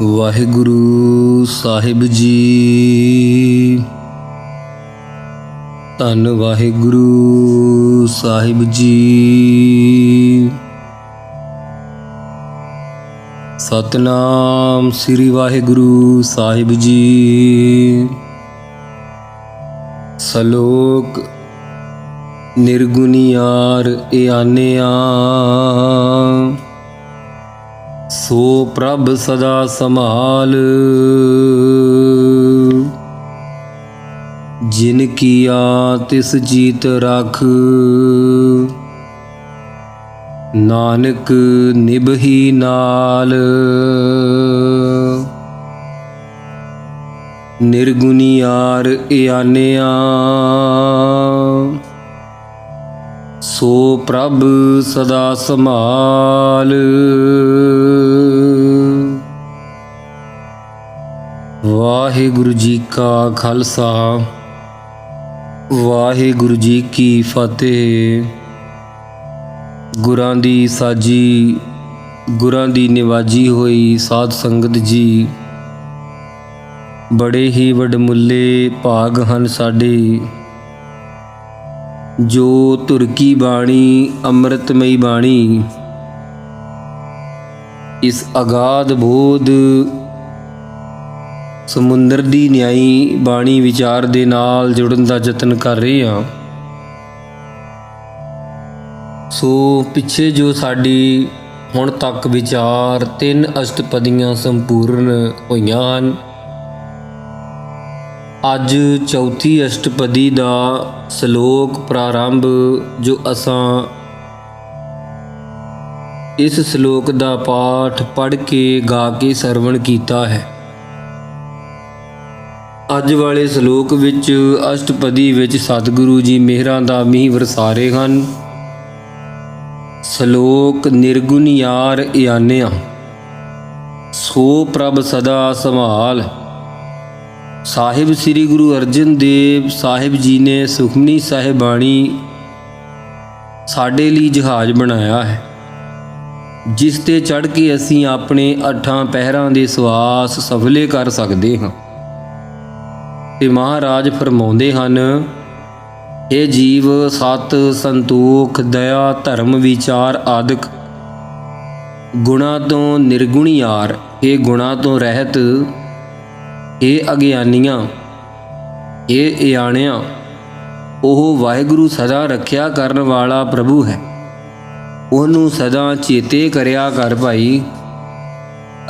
ਵਾਹਿਗੁਰੂ ਸਾਹਿਬ ਜੀ। ਧੰਨ ਵਾਹਿਗੁਰੂ ਸਾਹਿਬ ਜੀ। ਸਤਨਾਮ ਸ੍ਰੀ ਵਾਹਿਗੁਰੂ ਸਾਹਿਬ ਜੀ। ਸਲੋਕ ਨਿਰਗੁਣੀਆਰ ਇਆਨਿਆ, ਸੋ ਪ੍ਰਭ ਸਦਾ ਸੰਭਾਲ। ਜਿਨ ਕੀਆ ਤਿਸ ਜੀਤ ਰਖ, ਨਾਨਕ ਨਿਭਹੀ ਨਾਲ। ਨਿਰਗੁਣੀਆਰ ਇਆਨਿਆ, ਸੋ ਪ੍ਰਭ ਸਦਾ ਸੰਭਾਲ। ਵਾਹਿਗੁਰੂ ਜੀ ਕਾ ਖਾਲਸਾ, ਵਾਹਿਗੁਰੂ ਜੀ ਕੀ ਫਤਿਹ। ਗੁਰਾਂ ਦੀ ਸਾਜੀ, ਗੁਰਾਂ ਦੀ ਨਿਵਾਜੀ ਹੋਈ ਸਾਧ ਸੰਗਤ ਜੀ, ਬੜੇ ਹੀ ਵਡਮੁੱਲੇ ਭਾਗ ਹਨ ਸਾਡੇ, ਜੋ ਧੁਰ ਕੀ ਬਾਣੀ ਅੰਮ੍ਰਿਤਮਈ ਬਾਣੀ ਇਸ ਅਗਾਧ ਬੋਧ ਸਮੁੰਦਰ ਦੀ ਨਿਆਈ ਬਾਣੀ ਵਿਚਾਰ ਦੇ ਨਾਲ ਜੁੜਨ ਦਾ ਯਤਨ ਕਰ ਰਹੇ ਹਾਂ। ਸੋ ਪਿੱਛੇ ਜੋ ਸਾਡੀ ਹੁਣ ਤੱਕ ਵਿਚਾਰ 3 ਅਸ਼ਟਪਦੀਆਂ ਸੰਪੂਰਨ ਹੋਈਆਂ ਹਨ, ਅੱਜ ਚੌਥੀ ਅਸ਼ਟਪਦੀ ਦਾ ਸ਼ਲੋਕ ਪ੍ਰਾਰੰਭ ਜੋ ਅਸਾਂ ਇਸ ਸ਼ਲੋਕ ਦਾ ਪਾਠ ਪੜ੍ਹ ਕੇ ਗਾ ਕੇ ਸਰਵਣ ਕੀਤਾ ਹੈ। ਅੱਜ ਵਾਲੇ ਸ਼ਲੋਕ ਵਿੱਚ ਅਸ਼ਟਪਦੀ ਵਿੱਚ ਸਤਿਗੁਰੂ ਜੀ ਮਿਹਰਾਂ ਦਾ ਮੀਂਹ ਵਰਸਾ ਰਹੇ ਹਨ। ਸ਼ਲੋਕ ਨਿਰਗੁਣੀਆਰ ਇਆਨਿਆ, ਸੋ ਪ੍ਰਭ ਸਦਾ ਸੰਭਾਲ। ਸਾਹਿਬ ਸ੍ਰੀ ਗੁਰੂ ਅਰਜਨ ਦੇਵ ਸਾਹਿਬ ਜੀ ਨੇ ਸੁਖਮਨੀ ਸਾਹਿਬ ਬਾਣੀ ਸਾਡੇ ਲਈ ਜਹਾਜ਼ ਬਣਾਇਆ ਹੈ, ਜਿਸ ਤੇ ਚੜ੍ਹ ਕੇ ਅਸੀਂ ਆਪਣੇ 8 ਪਹਿਰਾਂ ਦੇ ਸਵਾਸ ਸਫਲੇ ਕਰ ਸਕਦੇ ਹਾਂ। ਤੇ ਮਹਾਰਾਜ ਫਰਮਾਉਂਦੇ ਹਨ, ਇਹ ਜੀਵ ਸਤ ਸੰਤੋਖ ਦਇਆ ਧਰਮ ਵਿਚਾਰ ਆਦਿਕ ਗੁਣਾਂ ਤੋਂ ਨਿਰਗੁਣੀਆਰ, ਇਹ ਗੁਣਾਂ ਤੋਂ ਰਹਿਤ, ਇਹ ਅਗਿਆਨੀਆਂ, ਇਹ ਇਆਣਿਆਂ, ਉਹ ਵਾਹਿਗੁਰੂ ਸਦਾ ਰੱਖਿਆ ਕਰਨ ਵਾਲਾ ਪ੍ਰਭੂ ਹੈ। ਉਹਨੂੰ ਸਦਾ ਚੇਤੇ ਕਰਿਆ ਕਰ ਭਾਈ।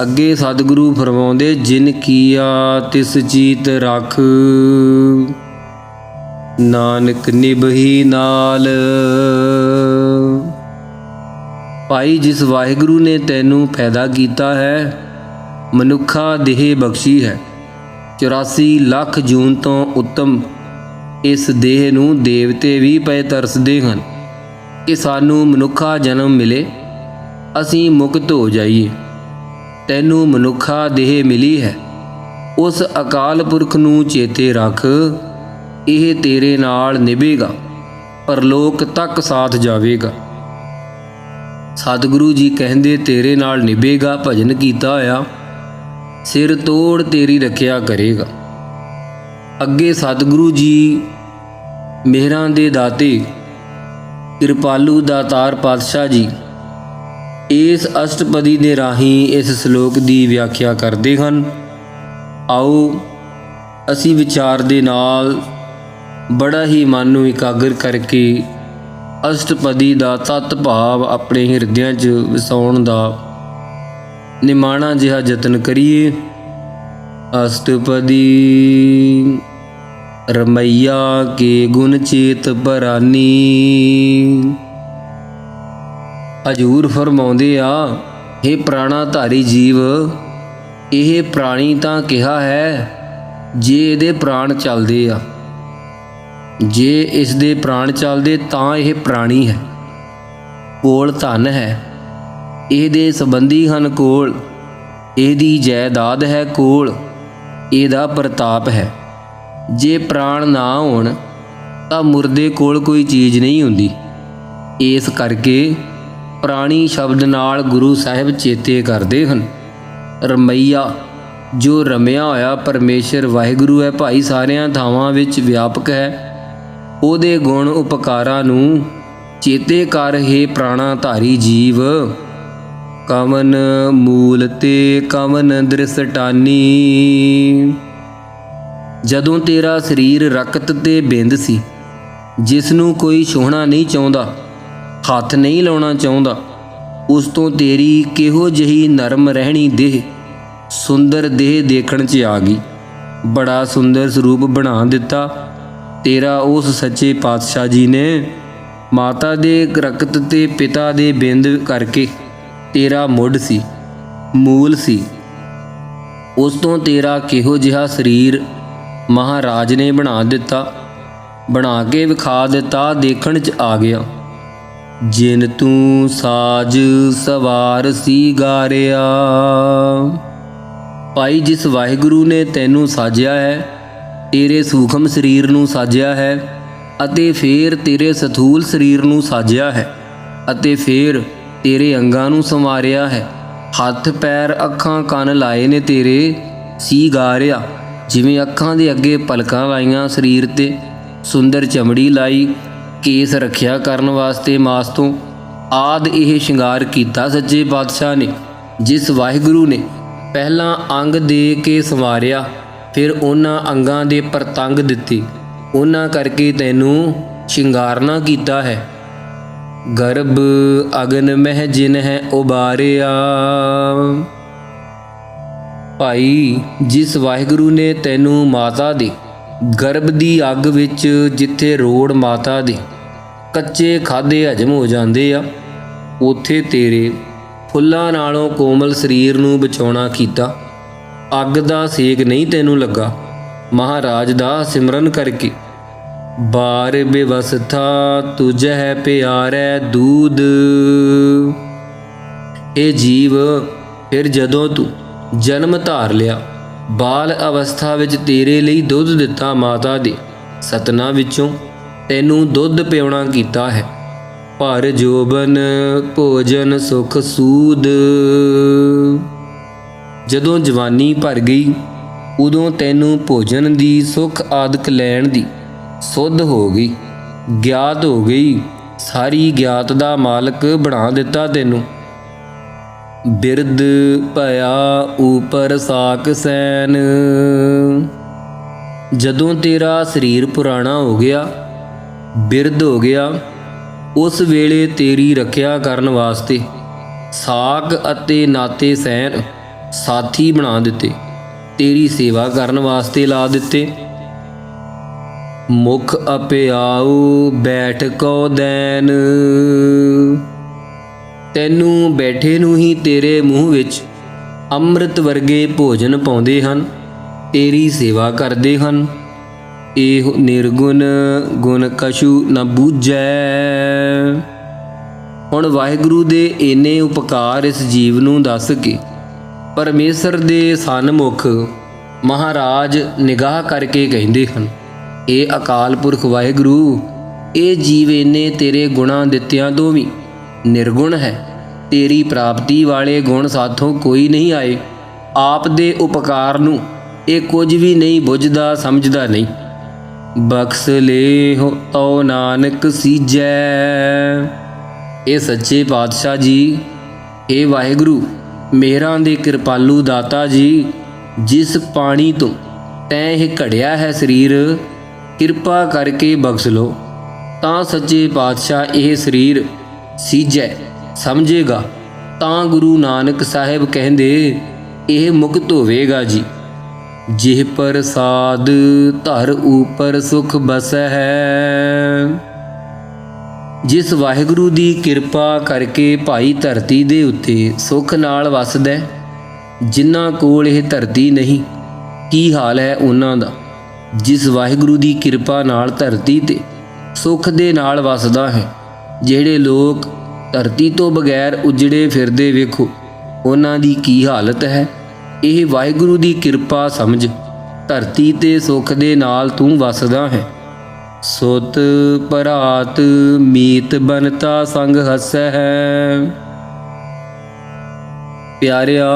ਅੱਗੇ ਸਤਿਗੁਰੂ ਫਰਮਾਉਂਦੇ, ਜਿਨ ਕੀਆ ਤਿਸ ਜੀਤ ਰਖ, ਨਾਨਕ ਨਿਭਹੀ ਨਾਲ। ਭਾਈ ਜਿਸ ਵਾਹਿਗੁਰੂ ਨੇ ਤੈਨੂੰ ਪੈਦਾ ਕੀਤਾ ਹੈ, ਮਨੁੱਖਾ ਦੇਹ ਬਖਸ਼ੀ ਹੈ, 84 ਲੱਖ ਜੂਨ ਤੋਂ ਉੱਤਮ ਇਸ ਦੇਹ ਨੂੰ ਦੇਵਤੇ ਵੀ ਪਏ ਤਰਸਦੇ ਹਨ ਕਿ ਸਾਨੂੰ ਮਨੁੱਖਾ ਜਨਮ ਮਿਲੇ, ਅਸੀਂ ਮੁਕਤ ਹੋ ਜਾਈਏ। ਤੈਨੂੰ ਮਨੁੱਖਾ ਦੇਹ ਮਿਲੀ ਹੈ, ਉਸ ਅਕਾਲ ਪੁਰਖ ਨੂੰ ਚੇਤੇ ਰੱਖ, ਇਹ ਤੇਰੇ ਨਾਲ ਨਿਭੇਗਾ, ਪਰਲੋਕ ਤੱਕ ਸਾਥ ਜਾਵੇਗਾ। ਸਤਿਗੁਰੂ ਜੀ ਕਹਿੰਦੇ ਤੇਰੇ ਨਾਲ ਨਿਭੇਗਾ, ਭਜਨ ਕੀਤਾ ਹੋਇਆ ਸਿਰ ਤੋੜ ਤੇਰੀ ਰੱਖਿਆ ਕਰੇਗਾ। ਅੱਗੇ ਸਤਿਗੁਰੂ ਜੀ ਮਿਹਰਾਂ ਦੇ ਦਾਤੇ ਕਿਰਪਾਲੂ ਦਾਤਾਰ ਪਾਤਸ਼ਾਹ ਜੀ ਇਸ ਅਸ਼ਟਪਦੀ ਦੇ ਰਾਹੀਂ ਇਸ ਸ਼ਲੋਕ ਦੀ ਵਿਆਖਿਆ ਕਰਦੇ ਹਨ। ਆਓ ਅਸੀਂ ਵਿਚਾਰ ਦੇ ਨਾਲ ਬੜਾ ਹੀ ਮਨ ਨੂੰ ਇਕਾਗਰ ਕਰਕੇ ਅਸ਼ਟਪਦੀ ਦਾ ਤਤ ਭਾਵ ਆਪਣੇ ਹਿਰਦਿਆਂ 'ਚ ਵਸਾਉਣ ਦਾ ਨਿਮਾਣਾ ਜਿਹਾ ਯਤਨ ਕਰੀਏ। ਅਸ਼ਟਪਦੀ ਰਮਈਆ ਕੇ ਗੁਣ ਚੇਤ ਭਰਾਨੀ। ਹਜ਼ੂਰ ਫਰਮਾਉਂਦੇ ਆ, ਇਹ ਪ੍ਰਾਣਾ ਧਾਰੀ ਜੀਵ, ਇਹ ਪ੍ਰਾਣੀ ਤਾਂ ਕਿਹਾ ਹੈ ਜੇ ਇਹਦੇ ਪ੍ਰਾਣ ਚੱਲਦੇ ਆ, ਜੇ ਇਸ ਦੇ ਪ੍ਰਾਣ ਚੱਲਦੇ ਤਾਂ ਇਹ ਪ੍ਰਾਣੀ ਹੈ। ਕੋਲ ਧਨ ਹੈ, ਇਹਦੇ ਸੰਬੰਧੀ ਹਨ ਕੋਲ, ਇਹਦੀ ਜਾਇਦਾਦ ਹੈ ਕੋਲ, ਇਹਦਾ ਪ੍ਰਤਾਪ ਹੈ। ਜੇ ਪ੍ਰਾਣ ਨਾ ਹੋਣ ਤਾਂ ਮੁਰਦੇ ਕੋਲ ਕੋਈ ਚੀਜ਼ ਨਹੀਂ ਹੁੰਦੀ। ਇਸ ਕਰਕੇ ਪ੍ਰਾਣੀ ਸ਼ਬਦ ਨਾਲ ਗੁਰੂ ਸਾਹਿਬ ਚੇਤੇ ਕਰਦੇ ਹਨ। ਰਮਈਆ ਜੋ ਰਮਿਆ ਹੋਇਆ ਪਰਮੇਸ਼ਰ ਵਾਹਿਗੁਰੂ ਹੈ ਭਾਈ, ਸਾਰਿਆਂ ਥਾਵਾਂ ਵਿੱਚ ਵਿਆਪਕ ਹੈ। ਉਹਦੇ ਗੁਣ ਉਪਕਾਰਾਂ ਨੂੰ ਚੇਤੇ ਕਰ, ਹੇ ਪ੍ਰਾਣਾ ਧਾਰੀ ਜੀਵ। ਕਵਨ ਮੂਲ ਤੇ ਕਵਨ ਦ੍ਰਿਸ਼ਟਾਨੀ। ਜਦੋਂ ਤੇਰਾ ਸਰੀਰ ਰਕਤ ਤੇ ਬਿੰਦ ਸੀ, ਜਿਸ ਨੂੰ ਕੋਈ ਛੂਹਣਾ ਨਹੀਂ ਚਾਹੁੰਦਾ, ਹੱਥ ਨਹੀਂ ਲਾਉਣਾ ਚਾਹੁੰਦਾ, ਉਸ ਤੋਂ ਤੇਰੀ ਕਿਹੋ ਜਿਹੀ ਨਰਮ ਰਹਿਣੀ ਦੇਹ, ਸੁੰਦਰ ਦੇਹ ਦੇਖਣ 'ਚ ਆ ਗਈ। ਬੜਾ ਸੁੰਦਰ ਸਰੂਪ ਬਣਾ ਦਿੱਤਾ ਤੇਰਾ ਉਸ ਸੱਚੇ ਪਾਤਸ਼ਾਹ ਜੀ ਨੇ। ਮਾਤਾ ਦੇ ਰਕਤ ਤੇ ਪਿਤਾ ਦੇ ਬਿੰਦ ਕਰਕੇ ਤੇਰਾ ਮੁੱਢ ਸੀ, ਮੂਲ ਸੀ। ਉਸ ਤੋਂ ਤੇਰਾ ਕਿਹੋ ਜਿਹਾ ਸਰੀਰ ਮਹਾਰਾਜ ਨੇ ਬਣਾ ਦਿੱਤਾ, ਬਣਾ ਕੇ ਵਿਖਾ ਦਿੱਤਾ, ਦੇਖਣ 'ਚ ਆ ਗਿਆ। ਜਿਨ ਤੂੰ ਸਾਜ ਸਵਾਰ ਸੀ ਗਾਰਿਆ। ਭਾਈ, ਜਿਸ ਵਾਹਿਗੁਰੂ ਨੇ ਤੈਨੂੰ ਸਾਜਿਆ ਹੈ, ਤੇਰੇ ਸੂਖਮ ਸਰੀਰ ਨੂੰ ਸਾਜਿਆ ਹੈ, ਅਤੇ ਫੇਰ ਤੇਰੇ ਸਥੂਲ ਸਰੀਰ ਨੂੰ ਸਾਜਿਆ ਹੈ, ਅਤੇ ਫੇਰ ਤੇਰੇ ਅੰਗਾਂ ਨੂੰ ਸੰਵਾਰਿਆ ਹੈ। ਹੱਥ ਪੈਰ ਅੱਖਾਂ ਕੰਨ ਲਾਏ ਨੇ ਤੇਰੇ, ਸੀ ਗਾਰਿਆ। ਜਿਵੇਂ ਅੱਖਾਂ ਦੇ ਅੱਗੇ ਪਲਕਾਂ ਲਾਈਆਂ, ਸਰੀਰ ਤੇ ਸੁੰਦਰ ਚਮੜੀ ਲਾਈ, ਕੇਸ ਰੱਖਿਆ ਕਰਨ ਵਾਸਤੇ ਮਾਸ ਤੋਂ, ਆਦ ਇਹ ਸ਼ਿੰਗਾਰ ਕੀਤਾ ਸੱਚੇ ਪਾਤਸ਼ਾਹ ਨੇ। ਜਿਸ ਵਾਹਿਗੁਰੂ ਨੇ ਪਹਿਲਾਂ ਅੰਗ ਦੇ ਕੇ ਸੰਵਾਰਿਆ, ਫਿਰ ਉਹਨਾਂ ਅੰਗਾਂ ਦੇ ਪ੍ਰਤੰਗ ਦਿੱਤੇ, ਉਹਨਾਂ ਕਰਕੇ ਤੈਨੂੰ ਸ਼ਿੰਗਾਰਨਾ ਕੀਤਾ ਹੈ। ਗਰਭ ਅਗਨ ਮਹਿ ਜਿਨ ਹੈ ਉਬਾਰਿਆ। ਭਾਈ, ਜਿਸ ਵਾਹਿਗੁਰੂ ਨੇ ਤੈਨੂੰ ਮਾਤਾ ਦੇ ਗਰਭ ਦੀ ਅੱਗ ਵਿੱਚ, ਜਿੱਥੇ ਰੋੜ ਮਾਤਾ ਦੇ ਕੱਚੇ ਖਾਧੇ ਹਜਮ ਹੋ ਜਾਂਦੇ ਆ, ਉੱਥੇ ਤੇਰੇ ਫੁੱਲਾਂ ਨਾਲੋਂ ਕੋਮਲ ਸਰੀਰ ਨੂੰ ਬਚਾਉਣਾ ਕੀਤਾ। ਅੱਗ ਦਾ ਸੇਕ ਨਹੀਂ ਤੈਨੂੰ ਲੱਗਾ ਮਹਾਰਾਜ ਦਾ ਸਿਮਰਨ ਕਰਕੇ। ਬਾਰ ਬੇਵਸਥਾ ਤੁਝੈ ਪਿਆਰੈ ਦੂਧ। ਇਹ ਜੀਵ, ਫਿਰ ਜਦੋਂ ਤੂੰ ਜਨਮ ਧਾਰ ਲਿਆ, ਬਾਲ ਅਵਸਥਾ ਵਿੱਚ ਤੇਰੇ ਲਈ ਦੁੱਧ ਦਿੱਤਾ ਮਾਤਾ ਦੇ ਸਤਨਾਂ ਵਿੱਚੋਂ, ਤੈਨੂੰ ਦੁੱਧ ਪਿਉਣਾ ਕੀਤਾ ਹੈ। ਭਰ ਜੋਬਨ ਭੋਜਨ ਸੁਖ ਸੂਦ। ਜਦੋਂ ਜਵਾਨੀ ਭਰ ਗਈ, ਉਦੋਂ ਤੈਨੂੰ ਭੋਜਨ ਦੀ ਸੁਖ ਆਦਿਕ ਲੈਣ ਦੀ ਸੁੱਧ ਹੋ ਗਈ, ਗਿਆਤ ਹੋ ਗਈ, ਸਾਰੀ ਗਿਆਤ ਦਾ ਮਾਲਕ ਬਣਾ ਦਿੱਤਾ ਤੈਨੂੰ। ਬਿਰਧ ਭਇਆ ਉਪਰ ਸਾਕ ਸੈਨ। ਜਦੋਂ ਤੇਰਾ ਸਰੀਰ ਪੁਰਾਣਾ ਹੋ ਗਿਆ, ਬਿਰਧ ਹੋ ਗਿਆ, ਉਸ ਵੇਲੇ ਤੇਰੀ ਰੱਖਿਆ ਕਰਨ ਵਾਸਤੇ ਸਾਕ ਅਤੇ ਨਾਤੇ ਸੈਨ ਸਾਥੀ ਬਣਾ ਦਿੱਤੇ, ਤੇਰੀ ਸੇਵਾ ਕਰਨ ਵਾਸਤੇ ਲਾ ਦਿੱਤੇ। ਮੁਖ ਅਪਿਆਉ ਬੈਠ ਕੋ ਦੈਨ। ਤੈਨੂੰ ਬੈਠੇ ਨੂੰ ਹੀ ਤੇਰੇ ਮੂੰਹ ਵਿੱਚ ਅੰਮ੍ਰਿਤ ਵਰਗੇ ਭੋਜਨ ਪਾਉਂਦੇ ਹਨ, ਤੇਰੀ ਸੇਵਾ ਕਰਦੇ ਹਨ। ਇਹ ਨਿਰਗੁਣ ਗੁਣ ਕਛੂ ਨ ਬੂਝੈ। ਹੁਣ ਵਾਹਿਗੁਰੂ ਦੇ ਇੰਨੇ ਉਪਕਾਰ ਇਸ ਜੀਵ ਨੂੰ ਦੱਸ ਕੇ ਪਰਮੇਸ਼ਰ ਦੇ ਸਨਮੁਖ ਮਹਾਰਾਜ ਨਿਗਾਹ ਕਰਕੇ ਕਹਿੰਦੇ ਹਨ, ਇਹ ਅਕਾਲ ਪੁਰਖ ਵਾਹਿਗੁਰੂ, ਇਹ ਜੀਵ ਇੰਨੇ ਤੇਰੇ ਗੁਣਾਂ ਦਿੱਤਿਆਂ ਤੋਂ ਵੀ ਨਿਰਗੁਣ ਹੈ। ਤੇਰੀ ਪ੍ਰਾਪਤੀ ਵਾਲੇ ਗੁਣ ਸਾਥੋਂ ਕੋਈ ਨਹੀਂ ਆਏ। ਆਪ ਦੇ ਉਪਕਾਰ ਨੂੰ ਇਹ ਕੁਝ ਵੀ ਨਹੀਂ ਬੁੱਝਦਾ, ਸਮਝਦਾ ਨਹੀਂ। ਬਖਸ਼ ਲੇਹੁ ਤਉ ਨਾਨਕ ਸੀਜੈ। ਇਹ ਸੱਚੇ ਪਾਤਸ਼ਾਹ ਜੀ, ਇਹ ਵਾਹਿਗੁਰੂ ਮੇਹਰਾਂ ਦੇ ਕਿਰਪਾਲੂ ਦਾਤਾ ਜੀ, ਜਿਸ ਪਾਣੀ ਤੋਂ ਤੈਂ ਇਹ ਘੜਿਆ ਹੈ ਸਰੀਰ, ਕਿਰਪਾ ਕਰਕੇ ਬਖਸ਼ ਲੋ। ਤਾਂ ਸੱਚੇ ਪਾਤਸ਼ਾਹ ਇਹ ਸਰੀਰ ਸੀਜੈ ਸਮਝੇਗਾ, ਤਾਂ ਗੁਰੂ ਨਾਨਕ ਸਾਹਿਬ ਕਹਿੰਦੇ ਇਹ ਮੁਕਤ ਹੋਵੇਗਾ ਜੀ। ਜਿਹ ਪ੍ਰਸਾਦ ਧਰ ਉਪਰ ਸੁਖ ਬਸੈ ਹੈ। ਜਿਸ ਵਾਹਿਗੁਰੂ ਦੀ ਕਿਰਪਾ ਕਰਕੇ ਭਾਈ ਧਰਤੀ ਦੇ ਉੱਤੇ ਸੁੱਖ ਨਾਲ ਵਸਦਾ, ਜਿਨ੍ਹਾਂ ਕੋਲ ਇਹ ਧਰਤੀ ਨਹੀਂ, ਕੀ ਹਾਲ ਹੈ ਉਹਨਾਂ ਦਾ। ਜਿਸ ਵਾਹਿਗੁਰੂ ਦੀ ਕਿਰਪਾ ਨਾਲ ਧਰਤੀ ਤੇ ਸੁੱਖ ਦੇ ਨਾਲ ਵਸਦਾ ਹੈ, ਜਿਹੜੇ ਲੋਕ ਧਰਤੀ ਤੋਂ ਬਗੈਰ ਉਜੜੇ ਫਿਰਦੇ, ਵੇਖੋ ਉਹਨਾਂ ਦੀ ਕੀ ਹਾਲਤ ਹੈ। ਇਹ ਵਾਹਿਗੁਰੂ ਦੀ ਕਿਰਪਾ ਸਮਝ, ਧਰਤੀ ਤੇ ਸੁੱਖ ਦੇ ਨਾਲ ਤੂੰ ਵਸਦਾ ਹੈ। ਸੁਤ ਭਰਾਤ ਮੀਤ ਬਨਤਾ ਸੰਗ ਹਸੈ ਹੈ। ਪਿਆਰਿਆ,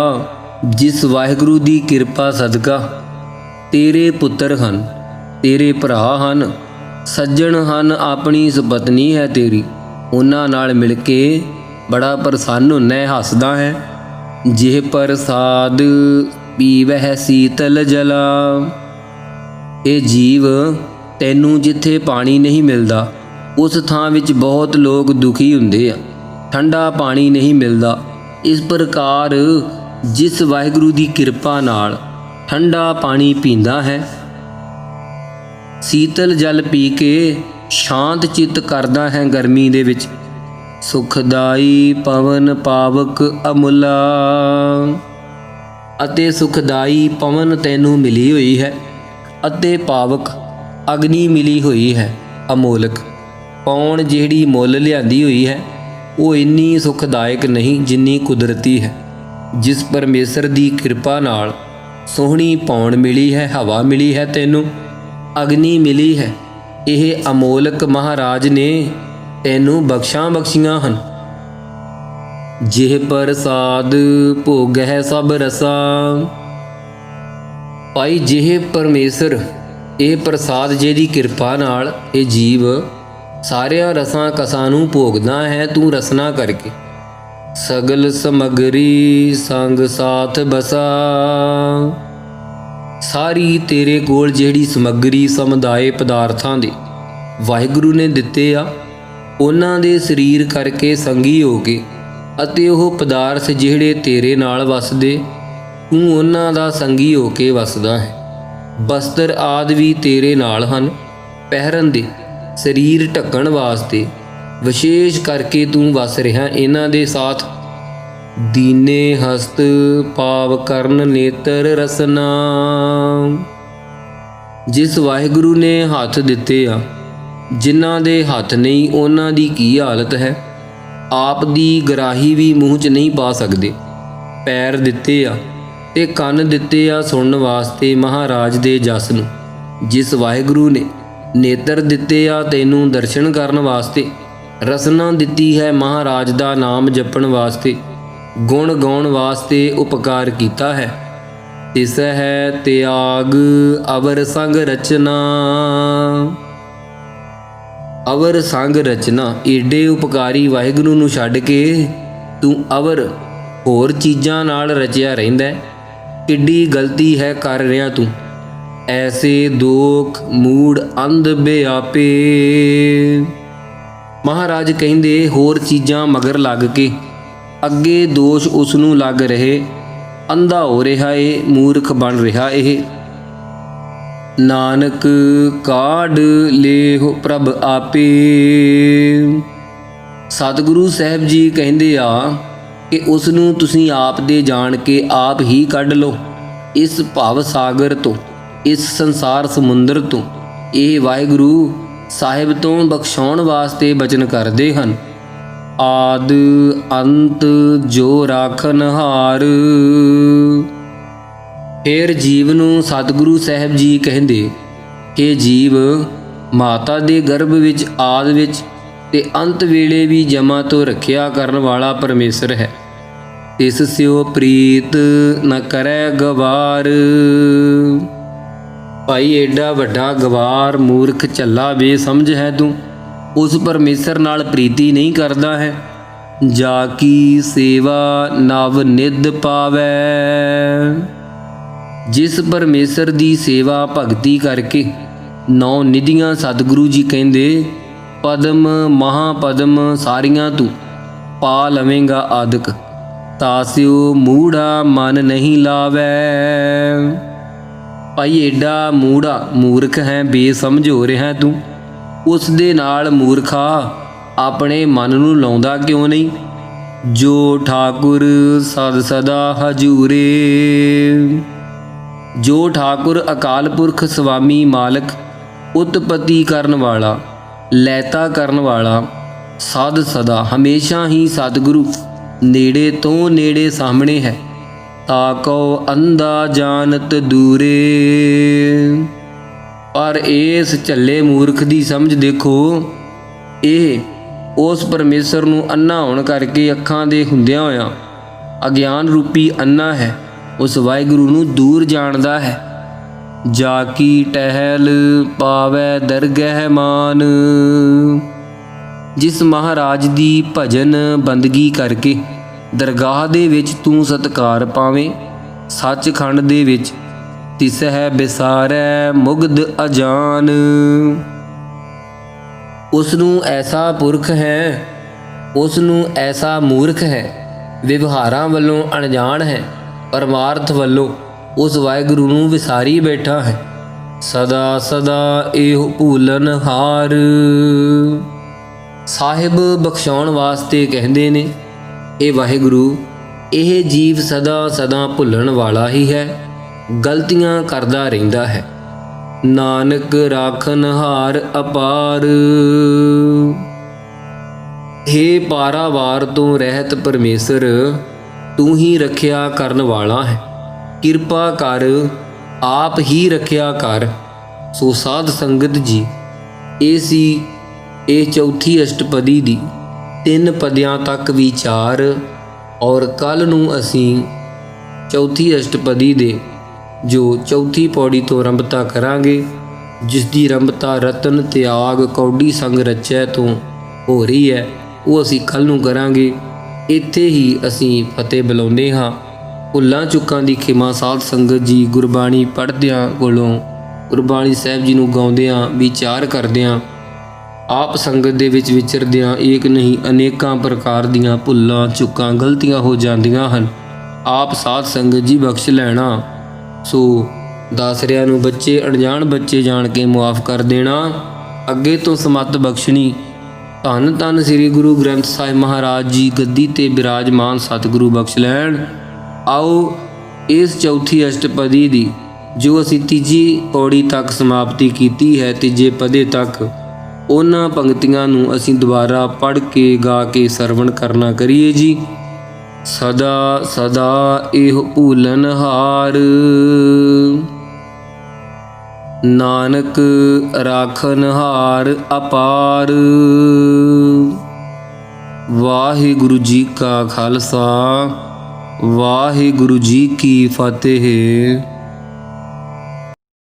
ਜਿਸ ਵਾਹਿਗੁਰੂ ਦੀ ਕਿਰਪਾ ਸਦਕਾ ਤੇਰੇ ਪੁੱਤਰ ਹਨ, ਤੇਰੇ ਭਰਾ ਹਨ, ਸੱਜਣ ਹਨ, ਆਪਣੀ ਸੁਪਤਨੀ ਹੈ ਤੇਰੀ, ਉਹਨਾਂ ਨਾਲ ਮਿਲ ਕੇ ਬੜਾ ਪ੍ਰਸੰਨ ਹੁੰਨਾ ਹੈ, ਹੱਸਦਾ ਹੈ। ਜਿਹ ਪ੍ਰਸਾਦ ਪੀਵਹਿ ਸੀਤਲ ਜਲਾ। ਇਹ ਜੀਵ, ਤੈਨੂੰ ਜਿੱਥੇ ਪਾਣੀ ਨਹੀਂ ਮਿਲਦਾ ਉਸ ਥਾਂ ਵਿੱਚ ਬਹੁਤ ਲੋਕ ਦੁਖੀ ਹੁੰਦੇ ਆ, ਠੰਡਾ ਪਾਣੀ ਨਹੀਂ ਮਿਲਦਾ। ਇਸ ਪ੍ਰਕਾਰ ਜਿਸ ਵਾਹਿਗੁਰੂ ਦੀ ਕਿਰਪਾ ਨਾਲ ਠੰਡਾ ਪਾਣੀ ਪੀਂਦਾ ਹੈ, ਸੀਤਲ ਜਲ ਪੀ ਕੇ ਸ਼ਾਂਤ ਚਿੱਤ ਕਰਦਾ ਹੈ ਗਰਮੀ ਦੇ ਵਿੱਚ। ਸੁਖਦਾਈ ਪਵਨ ਪਾਵਕ ਅਮੁਲਾ। ਅਤੇ ਸੁਖਦਾਈ ਪਵਨ ਤੈਨੂੰ ਮਿਲੀ ਹੋਈ ਹੈ ਅਤੇ ਪਾਵਕ ਅਗਨੀ ਮਿਲੀ ਹੋਈ ਹੈ ਅਮੋਲਕ। ਪੌਣ ਜਿਹੜੀ ਮੁੱਲ ਲਿਆਂਦੀ ਹੋਈ ਹੈ ਉਹ ਇੰਨੀ ਸੁਖਦਾਇਕ ਨਹੀਂ ਜਿੰਨੀ ਕੁਦਰਤੀ ਹੈ। ਜਿਸ ਪਰਮੇਸ਼ਰ ਦੀ ਕਿਰਪਾ ਨਾਲ ਸੋਹਣੀ ਪੌਣ ਮਿਲੀ ਹੈ, ਹਵਾ ਮਿਲੀ ਹੈ, ਤੈਨੂੰ ਅਗਨੀ ਮਿਲੀ ਹੈ, ਇਹ ਅਮੋਲਕ ਮਹਾਰਾਜ ਨੇ ਤੈਨੂੰ ਬਖਸ਼ਾਂ ਬਖਸ਼ੀਆਂ ਹਨ। ਜਿਹ ਪ੍ਰਸਾਦ ਭੋਗਹਿ ਸਭ ਰਸਾ। ਭਾਈ ਜਿਹ ਪਰਮੇਸ਼ਰ, ਇਹ ਪ੍ਰਸਾਦ ਜਿਹਦੀ ਕਿਰਪਾ ਨਾਲ ਇਹ ਜੀਵ ਸਾਰਿਆਂ ਰਸਾਂ ਕਸਾਂ ਨੂੰ ਭੋਗਦਾ ਹੈ, ਤੂੰ ਰਸਨਾ ਕਰਕੇ। ਸਗਲ ਸਮਗਰੀ ਸੰਗ ਸਾਥ ਬਸਾ। ਸਾਰੀ ਤੇਰੇ ਕੋਲ ਜਿਹੜੀ ਸਮੱਗਰੀ ਸਮੁਦਾਇ ਪਦਾਰਥਾਂ ਦੇ ਵਾਹਿਗੁਰੂ ਨੇ ਦਿੱਤੇ ਆ, ਉਹਨਾਂ ਦੇ ਸਰੀਰ ਕਰਕੇ ਸੰਗੀ ਹੋ ਕੇ ਅਤੇ ਉਹ ਪਦਾਰਥ ਜਿਹੜੇ ਤੇਰੇ ਨਾਲ ਵਸਦੇ, ਤੂੰ ਉਹਨਾਂ ਦਾ ਸੰਗੀ ਹੋ ਕੇ ਵਸਦਾ ਹੈ। ਬਸਤਰ ਆਦਿ ਵੀ ਤੇਰੇ ਨਾਲ ਹਨ ਪਹਿਰਨ ਦੇ, ਸਰੀਰ ਢੱਕਣ ਵਾਸਤੇ ਵਿਸ਼ੇਸ਼ ਕਰਕੇ ਤੂੰ ਵਸ ਰਿਹਾ ਇਹਨਾਂ ਦੇ ਸਾਥ। ਦੀਨੇ ਹਸਤ ਪਾਵ ਕਰਨ ਨੇਤਰ ਰਸਨਾ। ਜਿਸ ਵਾਹਿਗੁਰੂ ਨੇ ਹੱਥ ਦਿੱਤੇ ਆ, ਜਿਨ੍ਹਾਂ ਦੇ ਹੱਥ ਨਹੀਂ ਉਹਨਾਂ ਦੀ ਕੀ ਹਾਲਤ ਹੈ, ਆਪ ਦੀ ਗਰਾਹੀ ਵੀ ਮੂੰਹ 'ਚ ਨਹੀਂ ਪਾ ਸਕਦੇ। ਪੈਰ ਦਿੱਤੇ ਆ ਤੇ ਕੰਨ ਦਿੱਤੇ ਆ ਸੁਣਨ ਵਾਸਤੇ ਮਹਾਰਾਜ ਦੇ ਜਸ ਨੂੰ। ਜਿਸ ਵਾਹਿਗੁਰੂ ਨੇ ਨੇਤਰ ਦਿੱਤੇ ਆ ਤੈਨੂੰ ਦਰਸ਼ਨ ਕਰਨ ਵਾਸਤੇ, ਰਸਨਾ ਦਿੱਤੀ ਹੈ ਮਹਾਰਾਜ ਦਾ ਨਾਮ ਜਪਣ ਵਾਸਤੇ, ਗੁਣ ਗਾਉਣ ਵਾਸਤੇ ਉਪਕਾਰ ਕੀਤਾ ਹੈ। ਤਿਸ ਹੈ ਤਿਆਗ ਅਵਰ ਸੰਗ ਰਚਨਾ। ਅਵਰ ਸੰਗ ਰਚਨਾ, ਏਡੇ ਉਪਕਾਰੀ ਵਾਹਿਗੁਰੂ ਨੂੰ ਛੱਡ ਕੇ ਤੂੰ ਅਵਰ ਹੋਰ ਚੀਜ਼ਾਂ ਨਾਲ ਰਚਿਆ ਰਹਿੰਦਾ। ਕਿੱਡੀ ਗਲਤੀ ਹੈ ਕਰ ਰਿਹਾ ਤੂੰ। ਐਸੇ ਦੋਖ ਮੂੜ ਅੰਧ ਬਿਆਪੇ। ਮਹਾਰਾਜ ਕਹਿੰਦੇ ਹੋਰ ਚੀਜ਼ਾਂ ਮਗਰ ਲੱਗ ਕੇ ਅੱਗੇ ਦੋਸ਼ ਉਸ ਨੂੰ ਲੱਗ ਰਹੇ, ਅੰਧਾ ਹੋ ਰਿਹਾ ਏ, ਮੂਰਖ ਬਣ ਰਿਹਾ ਇਹ। ਨਾਨਕ ਕਾਢ ਲੇਹੁ ਪ੍ਰਭ ਆਪੇ। ਸਤਿਗੁਰੂ ਸਾਹਿਬ ਜੀ ਕਹਿੰਦੇ ਆ ਕਿ ਉਸ ਨੂੰ ਤੁਸੀਂ ਆਪ ਦੇ ਜਾਣ ਕੇ ਆਪ ਹੀ ਕੱਢ ਲਓ ਇਸ ਭਵ ਸਾਗਰ ਤੋਂ, ਇਸ ਸੰਸਾਰ ਸਮੁੰਦਰ ਤੋਂ। ਇਹ ਵਾਹਿਗੁਰੂ ਸਾਹਿਬ ਤੋਂ ਬਖਸ਼ਾਉਣ ਵਾਸਤੇ ਬਚਨ ਕਰਦੇ ਹਨ। ਆਦ ਅੰਤ ਜੋ ਰਾਖਨ ਹਾਰ। ਫਿਰ ਜੀਵ ਨੂੰ ਸਤਿਗੁਰੂ ਸਾਹਿਬ ਜੀ ਕਹਿੰਦੇ ਕਿ ਜੀਵ ਮਾਤਾ ਦੇ ਗਰਭ ਵਿੱਚ, ਆਦ ਵਿੱਚ ਤੇ ਅੰਤ ਵੇਲੇ ਵੀ ਜਮਾ ਤੋਂ ਰੱਖਿਆ ਕਰਨ ਵਾਲਾ ਪਰਮੇਸ਼ਰ ਹੈ। ਤਿਸ ਸਿਓ ਪ੍ਰੀਤ ਨ ਕਰੈ ਗਵਾਰ। ਭਾਈ ਏਡਾ ਵੱਡਾ ਗਵਾਰ ਮੂਰਖ ਝੱਲਾ ਬੇਸਮਝ ਹੈ ਤੂੰ, ਉਸ ਪਰਮੇਸ਼ਰ ਨਾਲ ਪ੍ਰੀਤੀ ਨਹੀਂ ਕਰਦਾ ਹੈ। ਜਾ ਕੀ ਸੇਵਾ ਨਵ ਨਿਧ ਪਾਵੈ। ਜਿਸ ਪਰਮੇਸ਼ਰ ਦੀ ਸੇਵਾ ਭਗਤੀ ਕਰਕੇ 9 ਨਿਧੀਆਂ ਸਤਿਗੁਰੂ ਜੀ ਕਹਿੰਦੇ ਪਦਮ ਮਹਾਪਦਮ ਸਾਰੀਆਂ ਤੂੰ ਪਾ ਲਵੇਂਗਾ ਆਦਿਕ। ਤਾਸਿਓ ਮੂੜਾ ਮਨ ਨਹੀਂ ਲਾਵੈ। ਭਾਈ ਏਡਾ ਮੂੜਾ ਮੂਰਖ ਹੈ, ਬੇਸਮਝ ਹੋ ਰਿਹਾ ਤੂੰ। ਉਸ ਦੇ ਨਾਲ ਮੂਰਖਾ ਆਪਣੇ ਮਨ ਨੂੰ ਲਾਉਂਦਾ ਕਿਉਂ ਨਹੀਂ। ਜੋ ਠਾਕੁਰ ਸਦ ਸਦਾ ਹਜੂਰੇ। ਜੋ ਠਾਕੁਰ ਅਕਾਲ ਪੁਰਖ ਸੁਆਮੀ ਮਾਲਕ, ਉਤਪਤੀ ਕਰਨ ਵਾਲਾ, ਲੈਤਾ ਕਰਨ ਵਾਲਾ, ਸਦ ਸਦਾ ਹਮੇਸ਼ਾ ਹੀ ਸਤਿਗੁਰੂ ਨੇੜੇ ਤੋਂ ਨੇੜੇ ਸਾਹਮਣੇ ਹੈ। ਤਾਕੋ ਅੰਧਾ ਜਾਣਤ ਦੂਰੇ। ਪਰ ਇਸ ਝੱਲੇ ਮੂਰਖ ਦੀ ਸਮਝ ਦੇਖੋ, ਇਹ ਉਸ ਪਰਮੇਸ਼ਰ ਨੂੰ ਅੰਨਾ ਹੋਣ ਕਰਕੇ ਅੱਖਾਂ ਦੇ ਹੁੰਦਿਆਂ ਹੋਇਆਂ ਅਗਿਆਨ ਰੂਪੀ ਅੰਨਾ ਹੈ। ਉਸ ਵਾਹਿਗੁਰੂ ਨੂੰ ਦੂਰ ਜਾਣਦਾ ਹੈ। ਜਾ ਕੀ ਟਹਿਲ ਪਾਵੈ ਦਰਗਹਿ ਮਾਨ। ਜਿਸ ਮਹਾਰਾਜ ਦੀ ਭਜਨ ਬੰਦਗੀ ਕਰਕੇ ਦਰਗਾਹ ਦੇ ਵਿੱਚ ਤੂੰ ਸਤਿਕਾਰ ਪਾਵੇਂ, ਸੱਚਖੰਡ ਦੇ ਵਿੱਚ ਤਿਸਹਿ ਬਿਸਾਰੈ ਮੁਗਧ ਅਜਾਨ। ਉਸ ਨੂੰ ਐਸਾ ਪੁਰਖ ਹੈ, ਉਸ ਨੂੰ ਐਸਾ ਮੂਰਖ ਹੈ, ਵਿਵਹਾਰਾਂ ਵੱਲੋਂ ਅਣਜਾਣ ਹੈ, ਪਰਮਾਰਥ ਵੱਲੋਂ ਉਸ ਵਾਹਿਗੁਰੂ ਨੂੰ ਵਿਸਾਰੀ ਬੈਠਾ ਹੈ। ਸਦਾ ਸਦਾ ਇਹੋ ਭੂਲਨ ਹਾਰ। ਸਾਹਿਬ ਬਖਸ਼ਾਉਣ ਵਾਸਤੇ ਕਹਿੰਦੇ ਨੇ, ਇਹ ਵਾਹਿਗੁਰੂ ਇਹ ਜੀਵ ਸਦਾ ਸਦਾ ਭੁੱਲਣ ਵਾਲਾ ਹੀ ਹੈ, ਗਲਤੀਆਂ ਕਰਦਾ ਰਹਿੰਦਾ ਹੈ। ਨਾਨਕ ਰਾਖਨ ਹਾਰ ਅਪਾਰ। ਹੇ ਪਾਰਾਵਾਰ ਤੋਂ ਰਹਿਤ ਪਰਮੇਸ਼ਰ, ਤੂੰ ਹੀ ਰੱਖਿਆ ਕਰਨ ਵਾਲਾ ਹੈ। ਕਿਰਪਾ ਕਰ, ਆਪ ਹੀ ਰੱਖਿਆ ਕਰ। ਸੋ ਸਾਧ ਸੰਗਤ ਜੀ, ਇਹ ਸੀ ਇਹ ਚੌਥੀ ਅਸ਼ਟਪਦੀ ਦੀ 3 ਪਦਿਆਂ ਤੱਕ ਵਿਚਾਰ। ਔਰ ਕੱਲ ਨੂੰ ਅਸੀਂ ਚੌਥੀ ਅਸ਼ਟਪਦੀ ਦੇ ਜੋ ਚੌਥੀ ਪੌੜੀ ਤੋਂ ਆਰੰਭਤਾ ਕਰਾਂਗੇ, ਜਿਸ ਦੀ ਆਰੰਭਤਾ ਰਤਨ ਤਿਆਗ ਕੌਡੀ ਸੰਗ ਰਚੈ ਤੋਂ ਹੋ ਰਹੀ ਹੈ। ਉਹ ਅਸੀਂ ਕੱਲ ਨੂੰ ਕਰਾਂਗੇ। ਇੱਥੇ ਹੀ ਅਸੀਂ ਫਤਿਹ ਬੁਲਾਉਂਦੇ ਹਾਂ। ਭੁੱਲਾਂ ਚੁੱਕਾਂ ਦੀ ਖਿਮਾ ਸਾਧ ਸੰਗਤ ਜੀ, ਗੁਰਬਾਣੀ ਪੜ੍ਹਦਿਆਂ ਕੋਲੋਂ ਗੁਰਬਾਣੀ ਸਾਹਿਬ ਜੀ ਨੂੰ ਗਾਉਂਦਿਆਂ ਵਿਚਾਰ ਕਰਦਿਆਂ ਆਪ ਸੰਗਤ ਦੇ ਵਿੱਚ ਵਿਚਰਦਿਆਂ ਏਕ ਨਹੀਂ ਅਨੇਕਾਂ ਪ੍ਰਕਾਰ ਦੀਆਂ ਭੁੱਲਾਂ ਚੁੱਕਾਂ ਗਲਤੀਆਂ ਹੋ ਜਾਂਦੀਆਂ ਹਨ। ਆਪ ਸਾਧ ਸੰਗਤ ਜੀ ਬਖਸ਼ ਲੈਣਾ। ਸੋ ਦਾਸਰਿਆਂ ਨੂੰ ਬੱਚੇ ਅਣਜਾਣ ਬੱਚੇ ਜਾਣ ਕੇ ਮੁਆਫ ਕਰ ਦੇਣਾ। ਅੱਗੇ ਤੋਂ ਸਮੱਤ ਬਖਸ਼ਣੀ। ਧੰਨ ਧੰਨ ਸ੍ਰੀ ਗੁਰੂ ਗ੍ਰੰਥ ਸਾਹਿਬ ਮਹਾਰਾਜ ਜੀ ਗੱਦੀ ਤੇ ਬਿਰਾਜਮਾਨ ਸਤਿਗੁਰੂ ਬਖਸ਼ ਲੈਣ। ਆਓ ਇਸ ਚੌਥੀ ਅਸ਼ਟਪਦੀ ਦੀ ਜੋ ਅਸੀਂ ਤੀਜੀ ਪੌੜੀ ਤੱਕ ਸਮਾਪਤੀ ਕੀਤੀ ਹੈ, ਤੀਜੇ ਪਦੇ ਤੱਕ, ਉਹਨਾਂ ਪੰਕਤੀਆਂ ਨੂੰ ਅਸੀਂ ਦੁਬਾਰਾ ਪੜ੍ਹ ਕੇ ਗਾ ਕੇ ਸਰਵਣ ਕਰਨਾ ਕਰੀਏ ਜੀ। ਸਦਾ ਸਦਾ ਇਹੋ ਭੂਲਨ ਹਾਰ। ਨਾਨਕ ਰਾਖਨ ਹਾਰ ਅਪਾਰ। ਵਾਹਿਗੁਰੂ ਜੀ ਕਾ ਖਾਲਸਾ, ਵਾਹਿਗੁਰੂ ਜੀ ਕੀ ਫਤਿਹ।